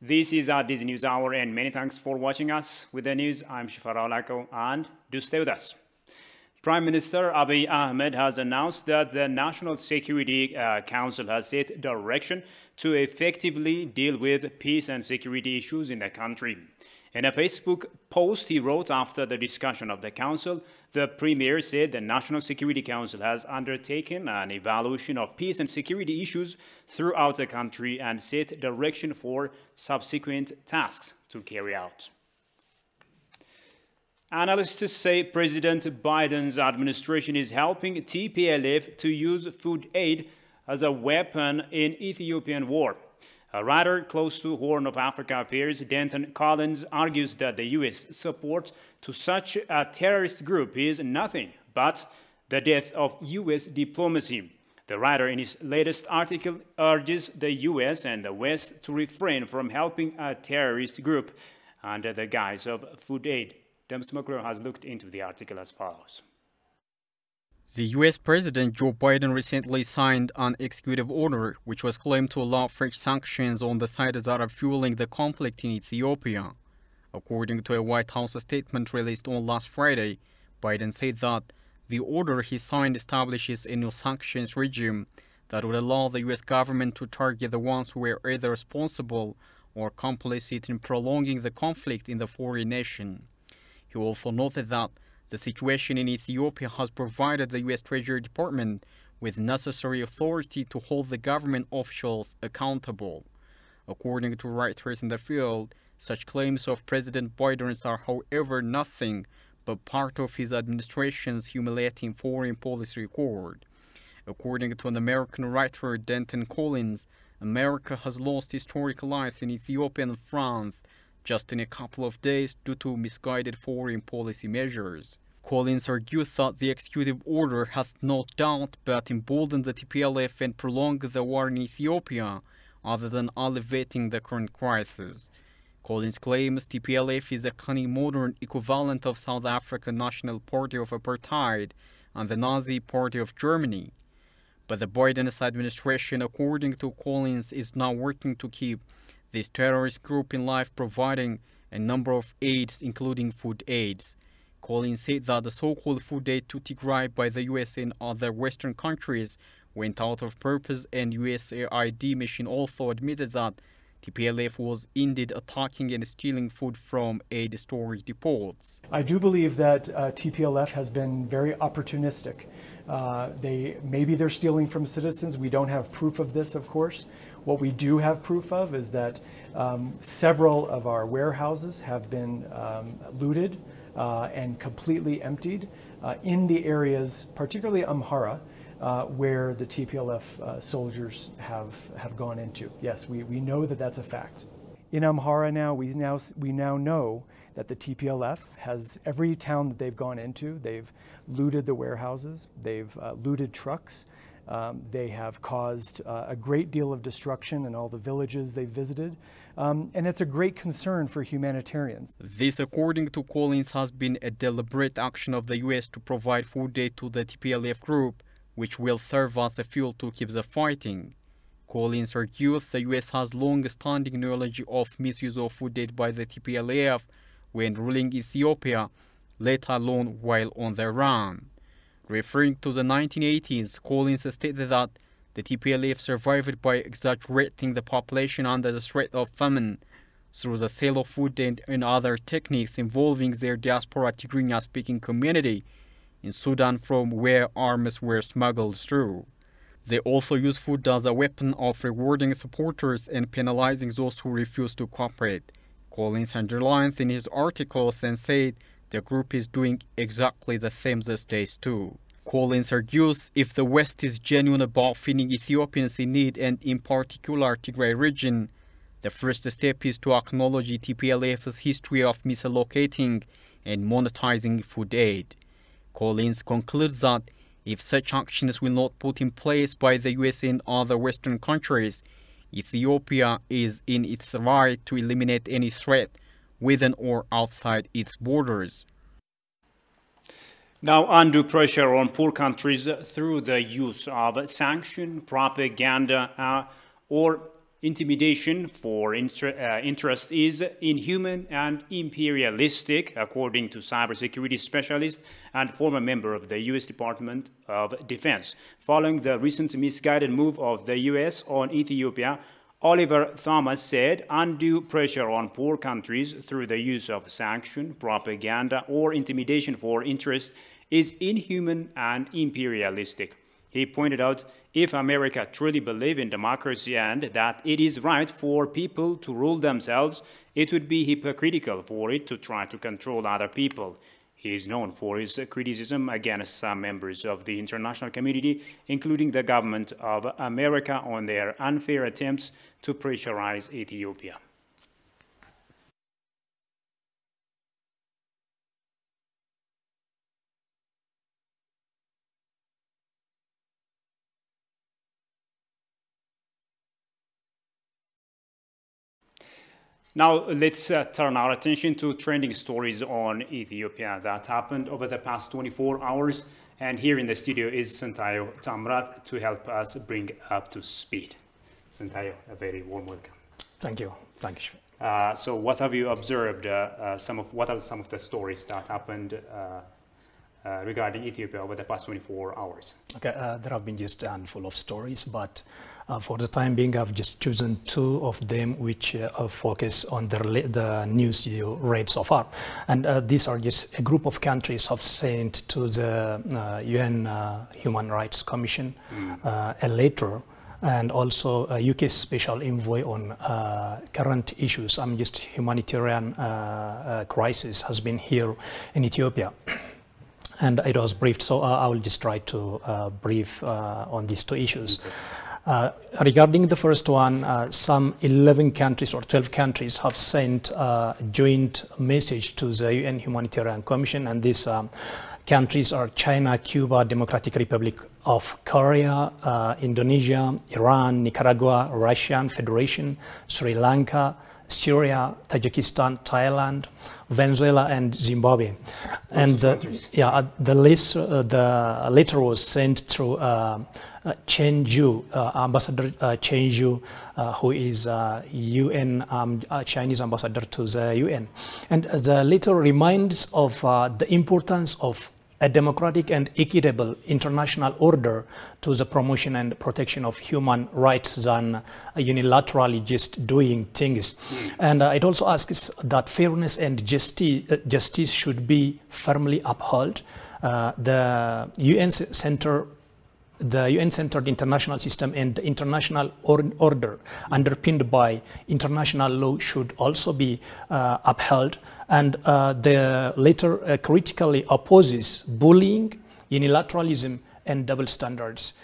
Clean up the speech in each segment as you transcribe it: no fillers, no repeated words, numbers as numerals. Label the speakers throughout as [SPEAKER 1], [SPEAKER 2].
[SPEAKER 1] This is our Disney News Hour, and many thanks for watching us. With the news, I'm Shifara Olako, and do stay with us. Prime Minister Abiy Ahmed has announced that the National Security Council has set direction to effectively deal with peace and security issues in the country. In a Facebook post he wrote after the discussion of the council, the Premier said the National Security Council has undertaken an evaluation of peace and security issues throughout the country and set direction for subsequent tasks to carry out. Analysts say President Biden's administration is helping TPLF to use food aid as a weapon in Ethiopian war. A writer close to Horn of Africa affairs, Denton Collins, argues that the U.S. support to such a terrorist group is nothing but the death of U.S. diplomacy. The writer in his latest article urges the U.S. and the West to refrain from helping a terrorist group under the guise of food aid. Dems Macro has looked into the article as follows.
[SPEAKER 2] The U.S. President Joe Biden recently signed an executive order which was claimed to allow fresh sanctions on the sides that are fueling the conflict in Ethiopia. According to a White House statement released on last Friday, Biden said that the order he signed establishes a new sanctions regime that would allow the U.S. government to target the ones who were either responsible or complicit in prolonging the conflict in the foreign nation. He also noted that the situation in Ethiopia has provided the U.S. Treasury Department with necessary authority to hold the government officials accountable. According to writers in the field, such claims of President Biden's are, however, nothing but part of his administration's humiliating foreign policy record. According to an American writer, Denton Collins, America has lost historic allies in Ethiopia and France just in a couple of days due to misguided foreign policy measures. Collins argued that the executive order has no doubt but emboldened the TPLF and prolonged the war in Ethiopia, other than alleviating the current crisis. Collins claims TPLF is a cunning modern equivalent of South African National Party of Apartheid and the Nazi Party of Germany. But the Biden administration, according to Collins, is now working to keep this terrorist group in life, providing a number of aids, including food aids. Collins said that the so-called food aid to Tigray by the U.S. and other Western countries went out of purpose, and USAID mission also admitted that TPLF was indeed attacking and stealing food from aid storage depots.
[SPEAKER 3] I do believe that TPLF has been very opportunistic. Maybe they're stealing from citizens. We don't have proof of this, of course. What we do have proof of is that several of our warehouses have been looted and completely emptied in the areas, particularly Amhara, where the TPLF soldiers have gone into. Yes, we know that that's a fact. In Amhara now, we now know that the TPLF has every town that they've gone into. They've looted the warehouses. They've looted trucks. They have caused a great deal of destruction in all the villages they visited, and it's a great concern for humanitarians.
[SPEAKER 2] This, according to Collins, has been a deliberate action of the U.S. to provide food aid to the TPLF group, which will serve as a fuel to keep the fighting. Collins argued the U.S. has long-standing knowledge of misuse of food aid by the TPLF when ruling Ethiopia, let alone while on the run. Referring to the 1980s, Collins stated that the TPLF survived by exaggerating the population under the threat of famine through the sale of food and other techniques involving their diaspora Tigrinya-speaking community in Sudan, from where arms were smuggled through. They also used food as a weapon of rewarding supporters and penalizing those who refused to cooperate. Collins underlined in his articles and said the group is doing exactly the same these days too. Collins argues if the West is genuine about feeding Ethiopians in need, and in particular Tigray region, the first step is to acknowledge TPLF's history of misallocating and monetizing food aid. Collins concludes that if such actions will not put in place by the US and other Western countries, Ethiopia is in its right to eliminate any threat within or outside its borders.
[SPEAKER 1] Now, undue pressure on poor countries through the use of sanction propaganda or intimidation for interest is inhuman and imperialistic, according to cybersecurity specialist and former member of the U.S. Department of Defense. Following the recent misguided move of the U.S. on Ethiopia, Oliver Thomas said undue pressure on poor countries through the use of sanction, propaganda, or intimidation for interest is inhuman and imperialistic. He pointed out if America truly believed in democracy and that it is right for people to rule themselves, it would be hypocritical for it to try to control other people. He is known for his criticism against some members of the international community, including the government of America, on their unfair attempts to pressurize Ethiopia. Now, let's turn our attention to trending stories on Ethiopia that happened over the past 24 hours. And here in the studio is Sentayo Tamrat to help us bring up to speed. Sentayo, a very warm welcome.
[SPEAKER 4] Thank you. Thank you.
[SPEAKER 1] So what have you observed? What are some of the stories that happened regarding Ethiopia over the past 24 hours?
[SPEAKER 4] Okay, there have been just a handful of stories, but for the time being, I've just chosen two of them which focus on the news you read so far. And these are just a group of countries have sent to the UN Human Rights Commission a letter, and also a UK special envoy on current issues. Just humanitarian crisis has been here in Ethiopia. And it was briefed, so I will just try to brief on these two issues. Okay. Regarding the first one, some 11 countries or 12 countries have sent a joint message to the UN Humanitarian Commission, and these countries are China, Cuba, Democratic Republic of Korea, Indonesia, Iran, Nicaragua, Russian Federation, Sri Lanka, Syria, Tajikistan, Thailand, Venezuela, and Zimbabwe. And the letter was sent through Chen Zhu, Ambassador Chen Zhu, who is UN Chinese ambassador to the UN. And the letter reminds of the importance of a democratic and equitable international order to the promotion and protection of human rights than unilaterally just doing things. And it also asks that fairness and justice should be firmly upheld. The UN-centered international system and the international order underpinned by international law should also be upheld. And the letter critically opposes bullying, unilateralism, and double standards.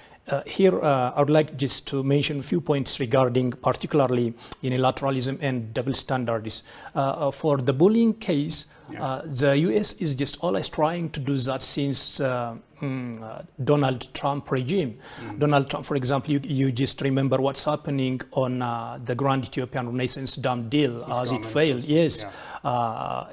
[SPEAKER 4] Here, I would like just to mention a few points regarding particularly unilateralism and double standards. For the bullying case, the US is just always trying to do that since Donald Trump regime. Donald Trump, for example, you just remember what's happening on the Grand Ethiopian Renaissance Dam deal as it failed. Yes,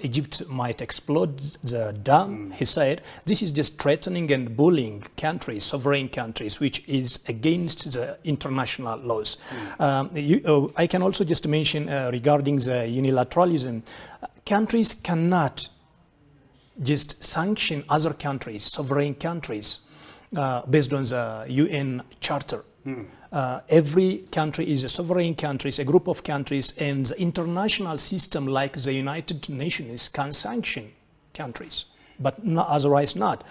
[SPEAKER 4] Egypt might explode the dam, he said. This is just threatening and bullying countries, sovereign countries, which is against the international laws. I can also just mention regarding the unilateralism, countries cannot just sanction other countries, sovereign countries, based on the UN Charter. Every country is a sovereign country, a group of countries, and the international system like the United Nations can sanction countries, but not, otherwise not.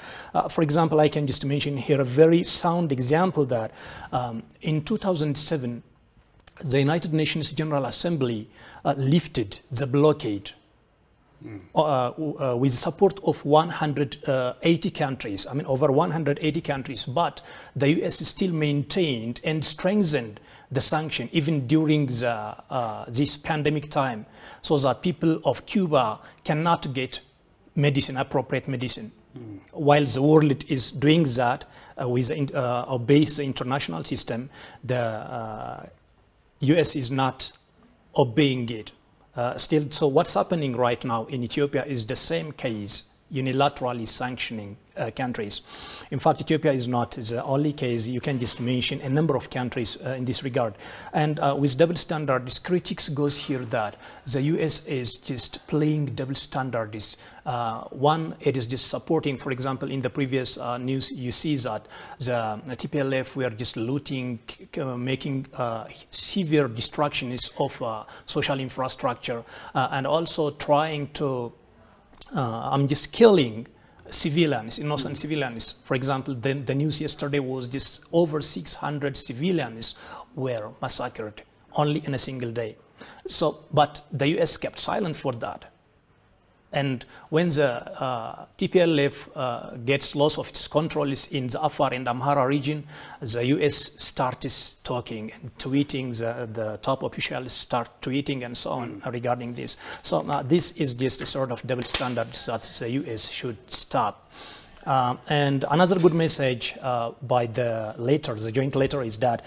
[SPEAKER 4] For example, I can just mention here a very sound example that in 2007, the United Nations General Assembly lifted the blockade with support of 180 countries, over 180 countries, but the US still maintained and strengthened the sanction even during this pandemic time, so that people of Cuba cannot get medicine, appropriate medicine. While the world is doing that with obeys the international system, the US is not obeying it. Still, so what's happening right now in Ethiopia is the same case unilaterally sanctioning countries. In fact, Ethiopia is not the only case. You can just mention a number of countries in this regard. And with double standards, critics goes here that the US is just playing double standards. One, it is just supporting, for example, in the previous news, you see that the TPLF were just looting, making severe destructions of social infrastructure, and also trying to just killing civilians, innocent civilians. For example, the news yesterday was just over 600 civilians were massacred only in a single day. So, but the US kept silent for that. And when the TPLF gets loss of its control in the Afar and Amhara region, the US starts talking and tweeting, the top officials start tweeting and so on regarding this. So this is just a sort of double standard that the US should stop. And another good message by the joint letter is that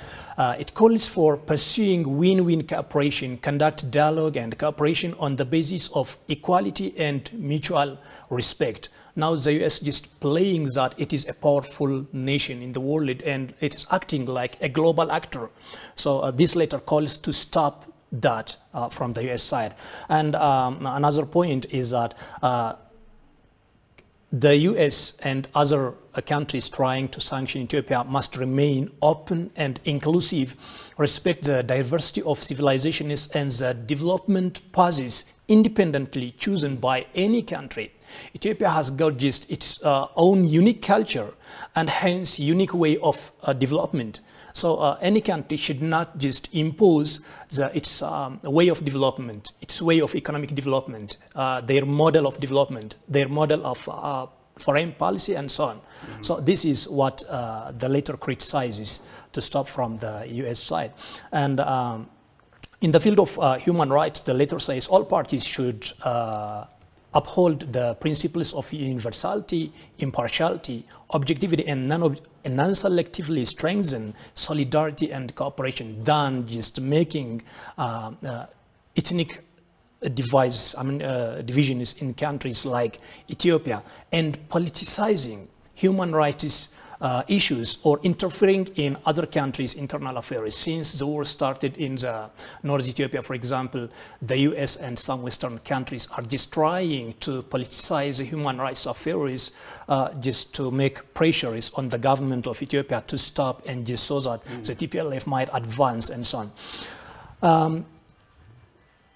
[SPEAKER 4] it calls for pursuing win-win cooperation, conduct dialogue and cooperation on the basis of equality and mutual respect. Now the US just playing that it is a powerful nation in the world and it is acting like a global actor. So this letter calls to stop that from the US side. And another point is that the US and other countries trying to sanction Ethiopia must remain open and inclusive, respect the diversity of civilizations and the development paths independently chosen by any country. Ethiopia has got just its own unique culture and hence unique way of development. So any country should not just impose its way of development, its way of economic development, their model of development, their model of foreign policy and so on. So this is what the letter criticizes to stop from the US side. And in the field of human rights, the letter says all parties should uphold the principles of universality, impartiality, objectivity, and non-selectively strengthen solidarity and cooperation than just making ethnic divisions in countries like Ethiopia and politicizing human rights issues or interfering in other countries' internal affairs. Since the war started in the North Ethiopia, for example, the US and some Western countries are just trying to politicize the human rights affairs just to make pressures on the government of Ethiopia to stop and just so that the TPLF might advance and so on.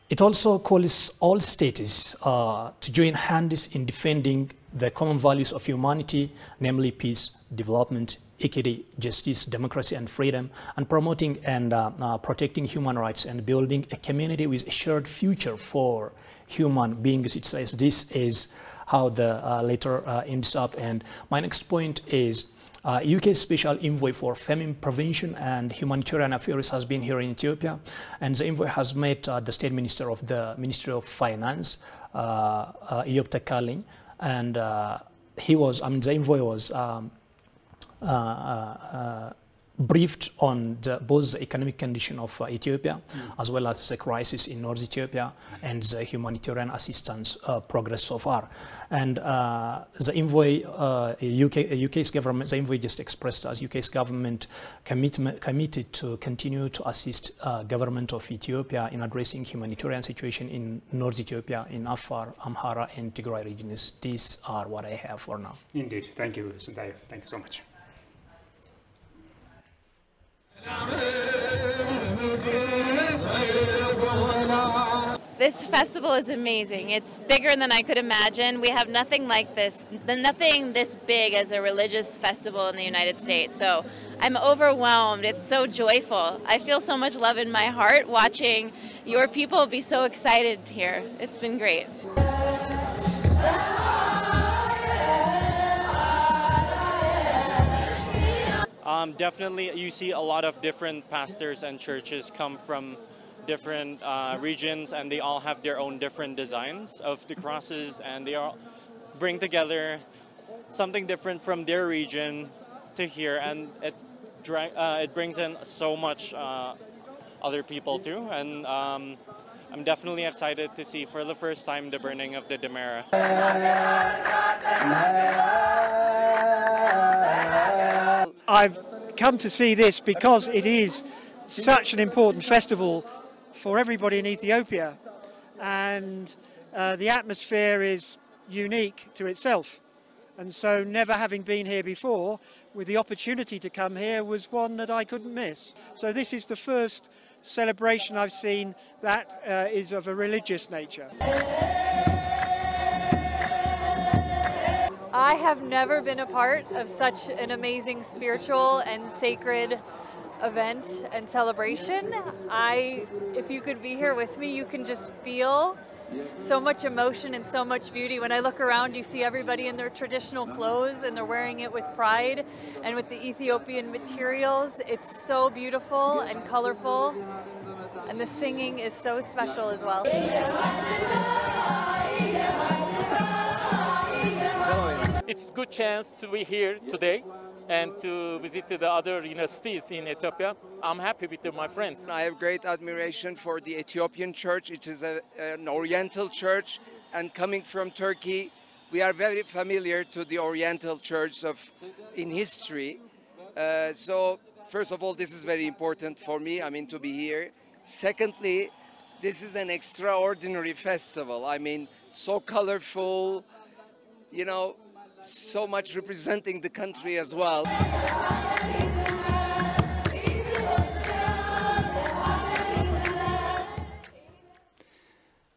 [SPEAKER 4] It also calls all states to join hands in defending the common values of humanity, namely peace, development, equity, justice, democracy, and freedom, and promoting and protecting human rights and building a community with a shared future for human beings. It says this is how the letter ends up. And my next point is UK Special Envoy for Famine Prevention and Humanitarian Affairs has been here in Ethiopia, and the envoy has met the State Minister of the Ministry of Finance, Eyob Tekaling, and the envoy was briefed on both the economic condition of Ethiopia as well as the crisis in North Ethiopia and the humanitarian assistance progress so far. And the envoy, UK's government, the envoy just expressed as UK's government committed to continue to assist government of Ethiopia in addressing humanitarian situation in North Ethiopia, in Afar, Amhara, and Tigray regions. These are what I have for now.
[SPEAKER 1] Indeed. Thank you, Sundayo. Thank you so much.
[SPEAKER 5] This festival is amazing. It's bigger than I could imagine. We have nothing like this, nothing this big as a religious festival in the United States. So I'm overwhelmed. It's so joyful. I feel so much love in my heart watching your people be so excited here. It's been great.
[SPEAKER 6] Definitely, you see a lot of different pastors and churches come from different regions, and they all have their own different designs of the crosses, and they all bring together something different from their region to here, and it brings in so much other people too. And I'm definitely excited to see for the first time the burning of the Demera.
[SPEAKER 7] come to see this because it is such an important festival for everybody in Ethiopia, and the atmosphere is unique to itself. And so never having been here before, with the opportunity to come here, was one that I couldn't miss. So this is the first celebration I've seen that is of a religious nature.
[SPEAKER 8] I have never been a part of such an amazing spiritual and sacred event and celebration. If you could be here with me, you can just feel so much emotion and so much beauty. When I look around, you see everybody in their traditional clothes and they're wearing it with pride and with the Ethiopian materials. It's so beautiful and colorful, and the singing is so special as well.
[SPEAKER 9] It's a good chance to be here today and to visit the other universities in Ethiopia. I'm happy with my friends.
[SPEAKER 10] I have great admiration for the Ethiopian church. It is an Oriental church, and coming from Turkey, we are very familiar to the Oriental church in history. So first of all, this is very important for me, to be here. Secondly, this is an extraordinary festival. So colorful, so much representing the country as well.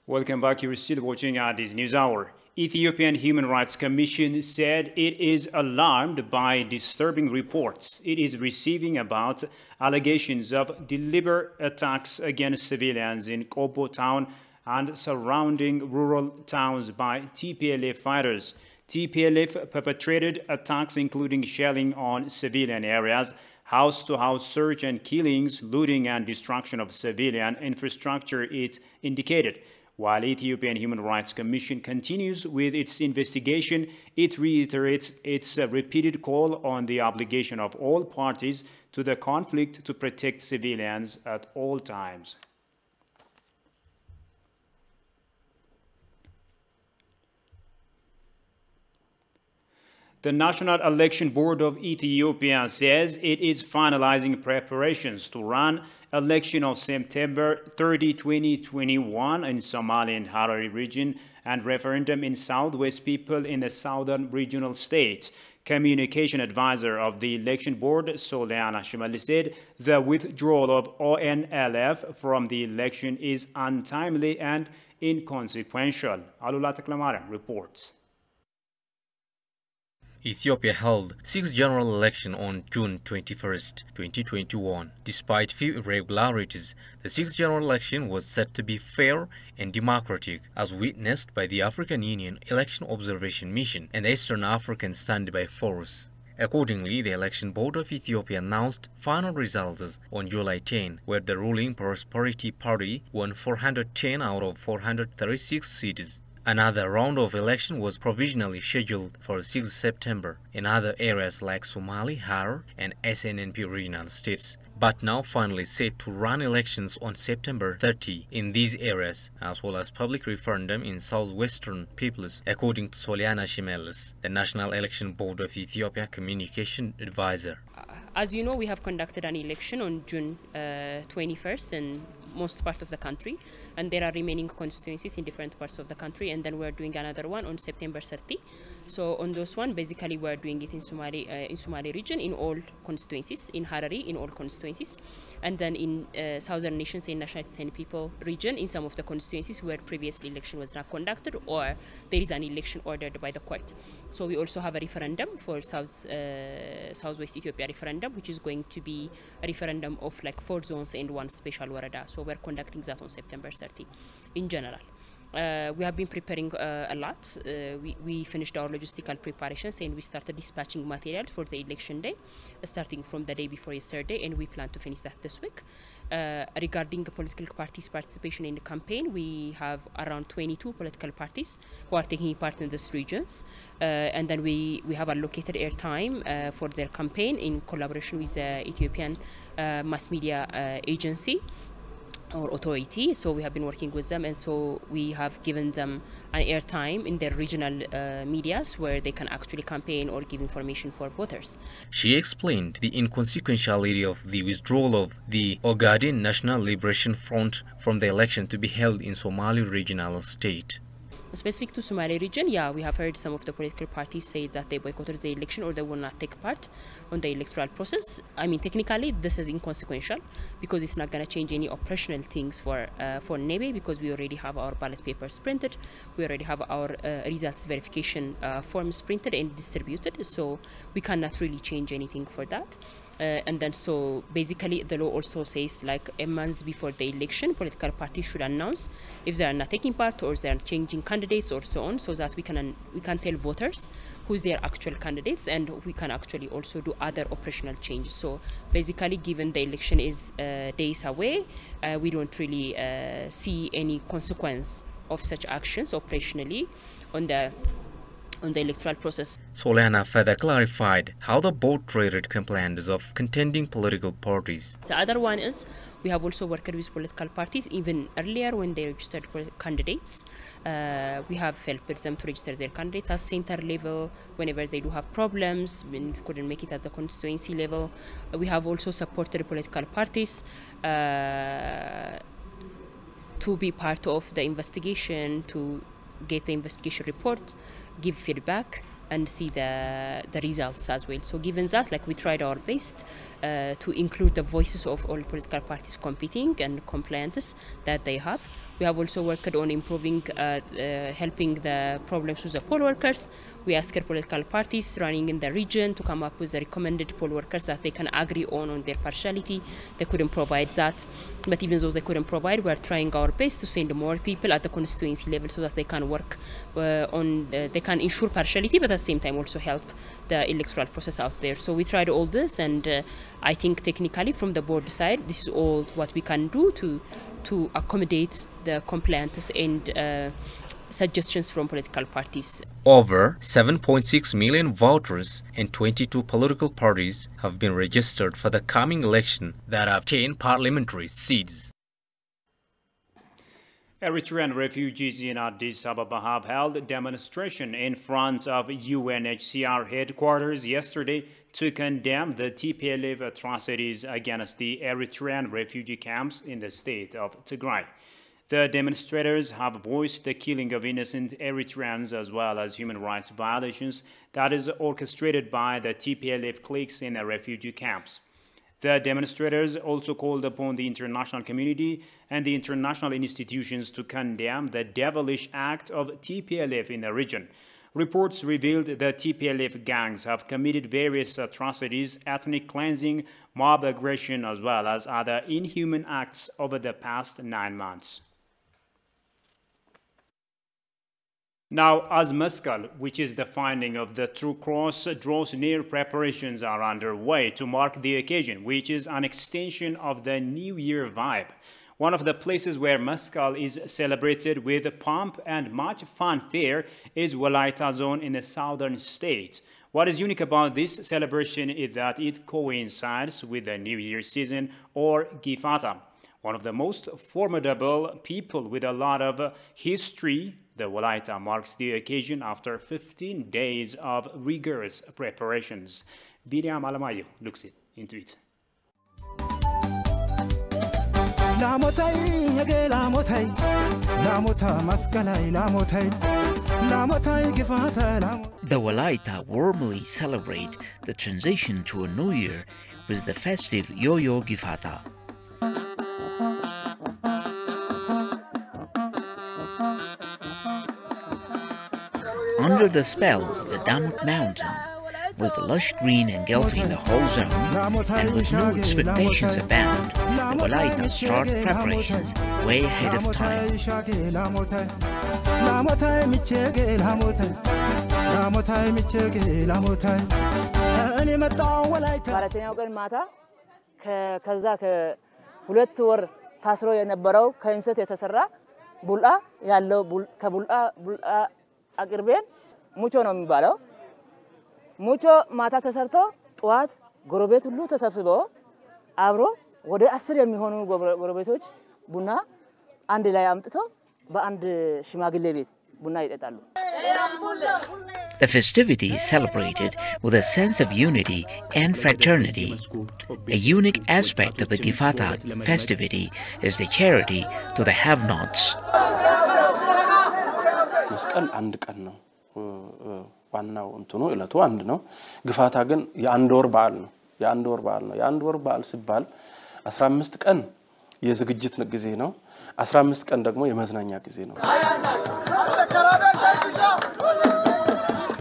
[SPEAKER 1] Welcome back. You're still watching this News Hour. Ethiopian Human Rights Commission said it is alarmed by disturbing reports it is receiving about allegations of deliberate attacks against civilians in Kobo town and surrounding rural towns by TPLF fighters. TPLF perpetrated attacks including shelling on civilian areas, house-to-house search and killings, looting and destruction of civilian infrastructure, it indicated. While Ethiopian Human Rights Commission continues with its investigation, it reiterates its repeated call on the obligation of all parties to the conflict to protect civilians at all times. The National Election Board of Ethiopia says it is finalizing preparations to run election on September 30, 2021 in Somali and Harari region and referendum in Southwest People in the southern regional states. Communication advisor of the election board, Soliana Shimali, said the withdrawal of ONLF from the election is untimely and inconsequential. Alula Taklamaran reports.
[SPEAKER 11] Ethiopia held 6th general election on June 21, 2021. Despite few irregularities, the 6th general election was said to be fair and democratic, as witnessed by the African Union Election Observation Mission and the Eastern African Standby Force. Accordingly, the Election Board of Ethiopia announced final results on July 10, where the ruling Prosperity Party won 410 out of 436 seats. Another round of election was provisionally scheduled for 6 September in other areas like Somali, Harar, and SNNP regional states, but now finally set to run elections on September 30 in these areas, as well as public referendum in southwestern peoples, according to Soliana Shimelis, the National Election Board of Ethiopia communication advisor.
[SPEAKER 12] As you know, we have conducted an election on June 21st in most part of the country, and there are remaining constituencies in different parts of the country, and then we're doing another one on September 30. So on those one, basically we're doing it in Somali region in all constituencies, in Harari in all constituencies, and then in southern nations in National People region in some of the constituencies where previous election was not conducted or there is an election ordered by the court. So we also have a referendum for Southwest Ethiopia referendum, which is going to be a referendum of like 4 zones and 1 special warada. So we're conducting that on September 30 in general. We have been preparing a lot. We finished our logistical preparations and we started dispatching material for the election day, starting from the day before yesterday, and we plan to finish that this week. Regarding the political parties' participation in the campaign, we have around 22 political parties who are taking part in these regions, and then we have allocated airtime for their campaign in collaboration with the Ethiopian mass media agency. or authority, so we have been working with them, and so we have given them an airtime in their regional medias where they can actually campaign or give information for voters.
[SPEAKER 11] She explained the inconsequentiality of the withdrawal of the Ogaden National Liberation Front from the election to be held in Somali regional state.
[SPEAKER 12] Specific to Somali region, yeah, we have heard some of the political parties say that they boycotted the election or they will not take part on the electoral process. I mean, technically, this is inconsequential because it's not going to change any operational things for Nebe, because we already have our ballot papers printed, we already have our results verification forms printed and distributed, so we cannot really change anything for that. And then so basically the law also says like a month before the election, political parties should announce if they are not taking part or they are changing candidates or so on, so that we can tell voters who's their actual candidates, and we can actually also do other operational changes. So basically, given the election is days away, we don't really see any consequence of such actions operationally on the electoral process.
[SPEAKER 11] Solana further clarified how the board treated complaints of contending political parties.
[SPEAKER 12] The other one is we have also worked with political parties even earlier when they registered candidates. We have helped them to register their candidates at center level whenever they do have problems and couldn't make it at the constituency level. We have also supported political parties to be part of the investigation, to get the investigation report, give feedback, and see the results as well. So given that, like, we tried our best to include the voices of all political parties competing and complaints that they have. We have also worked on improving, helping the problems with the poll workers. We asked political parties running in the region to come up with the recommended poll workers that they can agree on their partiality. They couldn't provide that. But even though they couldn't provide, we are trying our best to send more people at the constituency level so that they can work they can ensure partiality, but at the same time also help the electoral process out there. So we tried all this, and I think technically from the board side, this is all what we can do to accommodate the complaints and suggestions from political parties.
[SPEAKER 11] Over 7.6 million voters and 22 political parties have been registered for the coming election that have 10 parliamentary seats.
[SPEAKER 1] Eritrean refugees in Addis Ababa have held a demonstration in front of UNHCR headquarters yesterday to condemn the TPLF atrocities against the Eritrean refugee camps in the state of Tigray. The demonstrators have voiced the killing of innocent Eritreans as well as human rights violations that is orchestrated by the TPLF cliques in the refugee camps. The demonstrators also called upon the international community and the international institutions to condemn the devilish act of TPLF in the region. Reports revealed that TPLF gangs have committed various atrocities, ethnic cleansing, mob aggression, as well as other inhuman acts over the past 9 months. Now, as Mescal, which is the finding of the True Cross, draws near, preparations are underway to mark the occasion, which is an extension of the New Year vibe. One of the places where Mescal is celebrated with pomp and much fanfare is Walaita Zone in the southern state. What is unique about this celebration is that it coincides with the New Year season, or Gifata. One of the most formidable people with a lot of history, the Walaita marks the occasion after 15 days of rigorous preparations. Binyam Alamayo looks into it.
[SPEAKER 13] The Walaita warmly celebrate the transition to a new year with the festive Yo-Yo Gifata. Under the spell of the Damut mountain, with lush green engulfing the whole zone, and with new expectations abound, the Walaita start preparations way ahead of time.
[SPEAKER 14] አቅርቤን ሙቾ ነው የሚባለው ሙቾ ማታ ተሰርቶ ጧት ጎረቤት ሁሉ ተሰብስበው አብሮ ወደ 10 የሚሆኑ ጎረቤቶች ቡና አንድ ላይ አምጥተው በአንድ ሽማግሌ ቤት ቡና ይጠጣሉ።
[SPEAKER 13] The festivity is celebrated with a sense of unity and fraternity. A unique aspect of the Gifata festivity is the charity to the have-nots.
[SPEAKER 15] መስቀል አንድ ቀን ነው ዋናው እንትኑ እለቱ አንድ ነው ግፋታ ግን የአንድ ወር በዓል ነው የአንድ ወር በዓል ሲባል 15 ቀን የዝግጅት ጊዜ ነው 15 ቀን ደግሞ የመዝናኛ ጊዜ ነው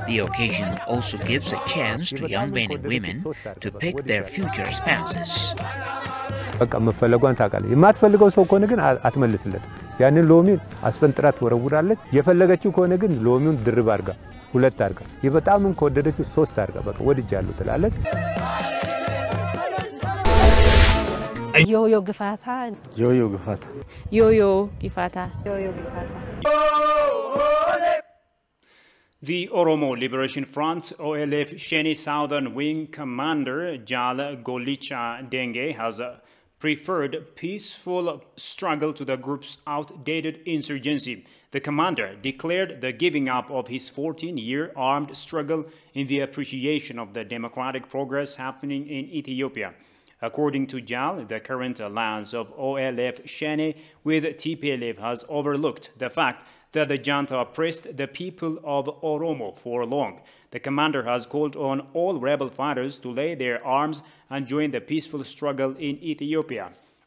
[SPEAKER 13] The occasion also gives a chance to young men and women to pick their future spouses.
[SPEAKER 16] በቃ መፈለጓን ታውቃለህ የማትፈልገው ሰው ከሆነ ግን አትመልስለት ያንን ሎሚ አስፈንጥራት ወረውራለች የፈለገችው ከሆነ ግን ሎሚውን ድርብ አርጋ ሁለት አርጋ ይበጣምም ከወደደችው ሶስት አርጋ በቃ ወድጃለሁ ትላለች
[SPEAKER 17] ዮዮ ግፋታ
[SPEAKER 16] ዮዮ ግፋታ
[SPEAKER 17] ዮዮ ግፋታ
[SPEAKER 1] The Oromo Liberation Front OLF Sheni Southern Wing Commander Jal Golicha Denge has preferred peaceful struggle to the group's outdated insurgency. The commander declared the giving up of his 14-year armed struggle in the appreciation of the democratic progress happening in Ethiopia. According to Jal, the current alliance of OLF Sheni with TPLF has overlooked the fact that the junta oppressed the people of Oromo for long. The commander has called on all rebel fighters to lay their arms and join the peaceful struggle in Ethiopia.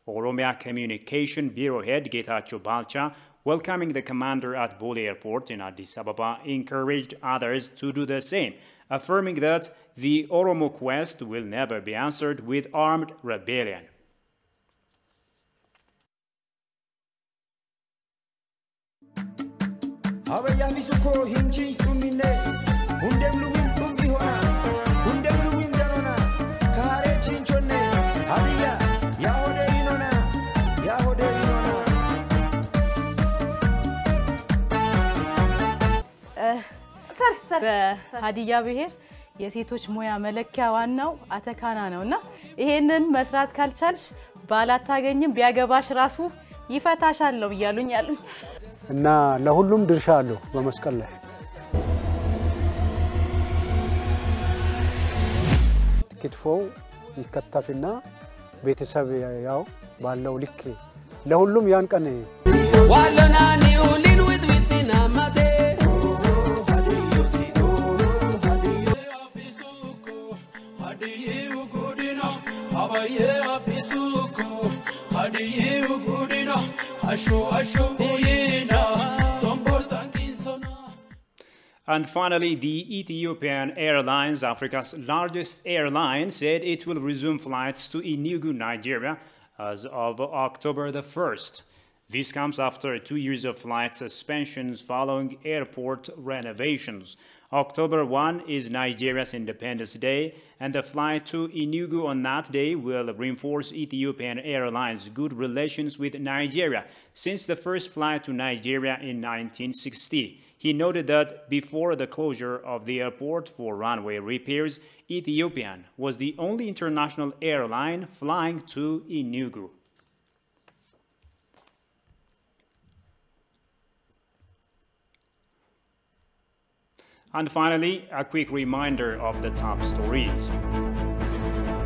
[SPEAKER 1] Oromia Communication Bureau head Getachew Balcha, welcoming the commander at Bole Airport in Addis Ababa, encouraged others to do the same, affirming that the Oromo quest will never be answered with armed rebellion.
[SPEAKER 18] በሀዲያ ብሔር የሴቶች ሙያ መለኪያ ዋናው አተካና ነውና ይሄንን መስራት ካልቻልሽ ባላታገኝም ቢያገባሽ ራሱ ይፈታሻል ነው ይያሉኝ ያሉኝ
[SPEAKER 19] እና ለሁሉም ድርሻ አለው በመስቀል ላይ ክትፎ ይከተፍና ቤተሰብ ያው ባለው ልክ ለሁሉም ያን ቀን ዋለና ኒውሊን ዊትና ማቴ
[SPEAKER 1] And finally, the Ethiopian Airlines, Africa's largest airline, said it will resume flights to Enugu, Nigeria, as of October the 1st. This comes after 2 years of flight suspensions following airport renovations. October 1 is Nigeria's Independence Day, and the flight to Enugu on that day will reinforce Ethiopian Airlines' good relations with Nigeria since the first flight to Nigeria in 1960. He noted that before the closure of the airport for runway repairs, Ethiopian was the only international airline flying to Enugu. And finally, a quick reminder of the top stories.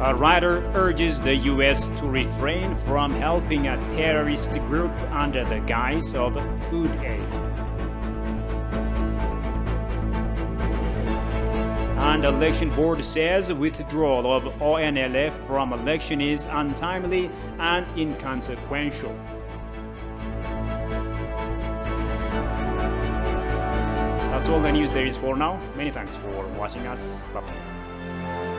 [SPEAKER 1] A writer urges the U.S. to refrain from helping a terrorist group under the guise of food aid. And election board says withdrawal of ONLF from election is untimely and inconsequential. That's all the news there is for now. Many thanks for watching us. Bye-bye.